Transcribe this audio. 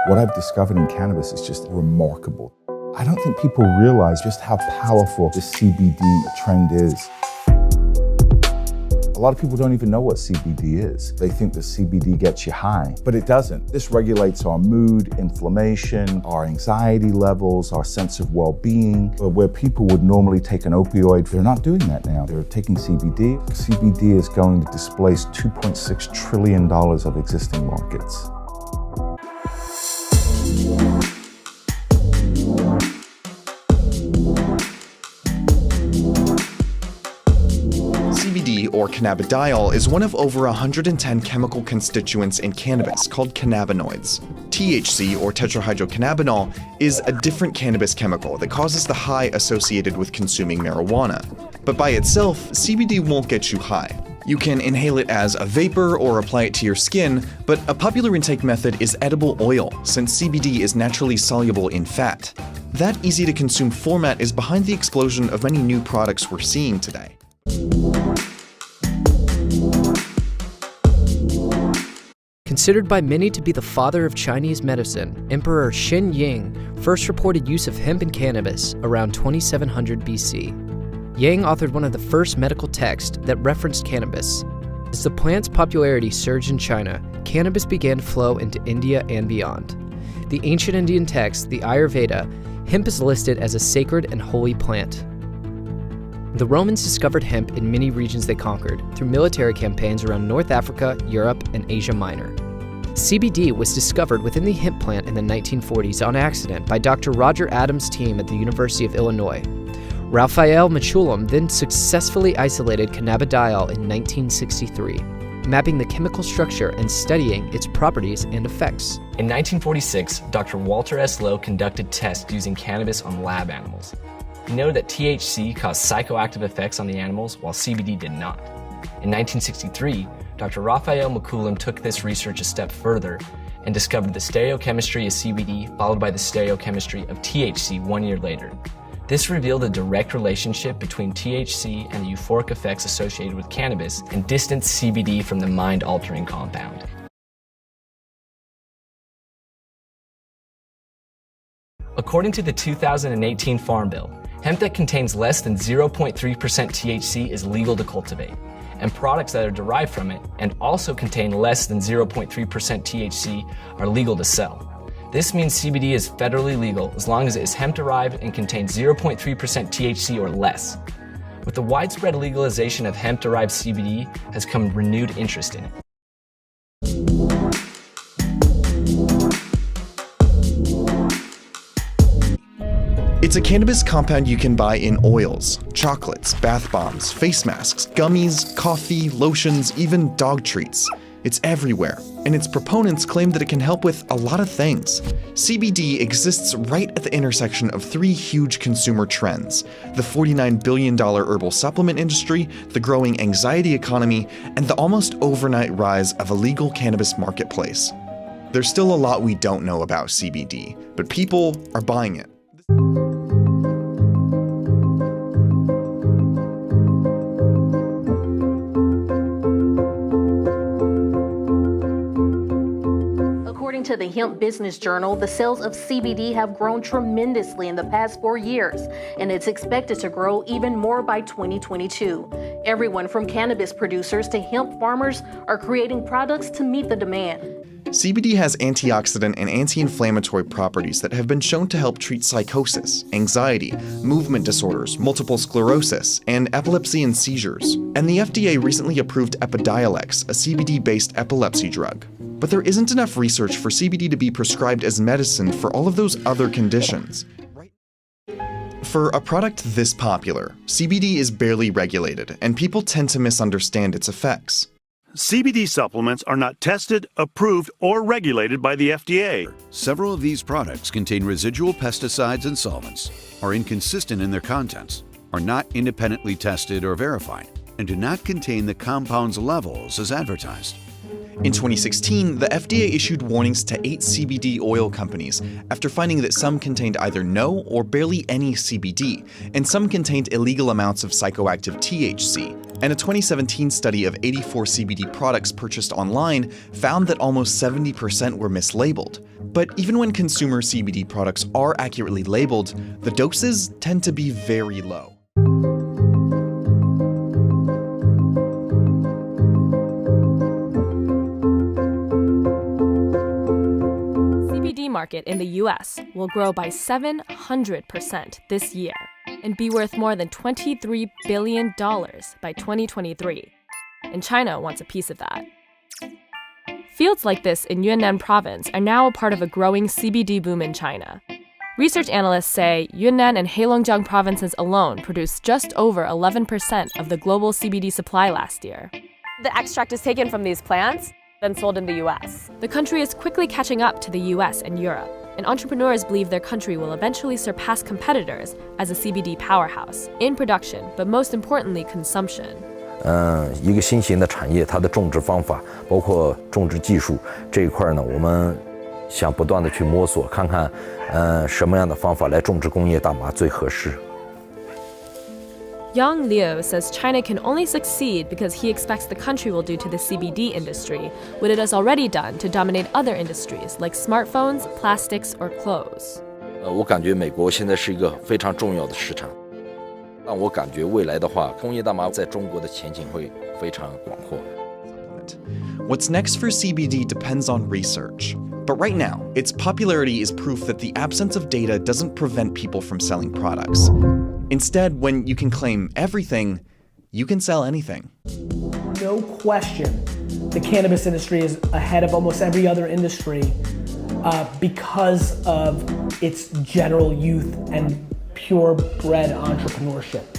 What I've discovered in cannabis is just remarkable. I don't think people realize just how powerful this CBD trend is. A lot of people don't even know what CBD is. They think that CBD gets you high, but it doesn't. This regulates our mood, inflammation, our anxiety levels, our sense of well-being. Where people would normally take an opioid, they're not doing that now. They're taking CBD. CBD is going to displace $2.6 trillion of existing markets. CBD, or cannabidiol, is one of over 110 chemical constituents in cannabis called cannabinoids. THC, or tetrahydrocannabinol, is a different cannabis chemical that causes the high associated with consuming marijuana. But by itself, CBD won't get you high. You can inhale it as a vapor or apply it to your skin, but a popular intake method is edible oil, since CBD is naturally soluble in fat. That easy-to-consume format is behind the explosion of many new products we're seeing today. Considered by many to be the father of Chinese medicine, Emperor Xin Ying first reported use of hemp and cannabis around 2700 BC. Yang authored one of the first medical texts that referenced cannabis. As the plant's popularity surged in China, cannabis began to flow into India and beyond. The ancient Indian text, the Ayurveda, hemp is listed as a sacred and holy plant. The Romans discovered hemp in many regions they conquered through military campaigns around North Africa, Europe, and Asia Minor. CBD was discovered within the hemp plant in the 1940s on accident by Dr. Roger Adams' team at the University of Illinois. Raphael Mechoulam then successfully isolated cannabidiol in 1963, mapping the chemical structure and studying its properties and effects. In 1946, Dr. Walter S. Lowe conducted tests using cannabis on lab animals. He noted that THC caused psychoactive effects on the animals, while CBD did not. In 1963, Dr. Raphael Mechoulam took this research a step further and discovered the stereochemistry of CBD followed by the stereochemistry of THC 1 year later. This revealed a direct relationship between THC and the euphoric effects associated with cannabis and distanced CBD from the mind-altering compound. According to the 2018 Farm Bill, hemp that contains less than 0.3% THC is legal to cultivate, and products that are derived from it and also contain less than 0.3% THC are legal to sell. This means CBD is federally legal as long as it is hemp-derived and contains 0.3% THC or less. With the widespread legalization of hemp-derived CBD has come renewed interest in it. It's a cannabis compound you can buy in oils, chocolates, bath bombs, face masks, gummies, coffee, lotions, even dog treats. It's everywhere, and its proponents claim that it can help with a lot of things. CBD exists right at the intersection of three huge consumer trends: the $49 billion herbal supplement industry, the growing anxiety economy, and the almost overnight rise of a legal cannabis marketplace. There's still a lot we don't know about CBD, but people are buying it. According to the Hemp Business Journal, the sales of CBD have grown tremendously in the past 4 years, and it's expected to grow even more by 2022. Everyone from cannabis producers to hemp farmers are creating products to meet the demand. CBD has antioxidant and anti-inflammatory properties that have been shown to help treat psychosis, anxiety, movement disorders, multiple sclerosis, and epilepsy and seizures. And the FDA recently approved Epidiolex, a CBD-based epilepsy drug. But there isn't enough research for CBD to be prescribed as medicine for all of those other conditions. For a product this popular, CBD is barely regulated, and people tend to misunderstand its effects. CBD supplements are not tested, approved, or regulated by the FDA. Several of these products contain residual pesticides and solvents, are inconsistent in their contents, are not independently tested or verified, and do not contain the compound's levels as advertised. In 2016, the FDA issued warnings to 8 CBD oil companies after finding that some contained either no or barely any CBD, and some contained illegal amounts of psychoactive THC. And a 2017 study of 84 CBD products purchased online found that almost 70% were mislabeled. But even when consumer CBD products are accurately labeled, the doses tend to be very low. CBD market in the US will grow by 700% this year and be worth more than $23 billion by 2023. And China wants a piece of that. Fields like this in Yunnan province are now a part of a growing CBD boom in China. Research analysts say Yunnan and Heilongjiang provinces alone produced just over 11% of the global CBD supply last year. The extract is taken from these plants, then sold in the US. The country is quickly catching up to the US and Europe, and entrepreneurs believe their country will eventually surpass competitors as a CBD powerhouse in production, but most importantly, consumption. 一个新型的产业，它的种植方法，包括种植技术这一块呢，我们想不断的去摸索，看看，什么样的方法来种植工业大麻最合适。Yang Liu says China can only succeed because he expects the country will do to the CBD industry what it has already done to dominate other industries like smartphones, plastics, or clothes. 我感觉美国现在是一个非常重要的市场。 但我感觉未来的话，工业大麻在中国的前景会非常广阔。What's next for CBD depends on research. But right now, its popularity is proof that the absence of data doesn't prevent people from selling products. Instead, when you can claim everything, you can sell anything. No question, the cannabis industry is ahead of almost every other industry because of its general youth and purebred entrepreneurship.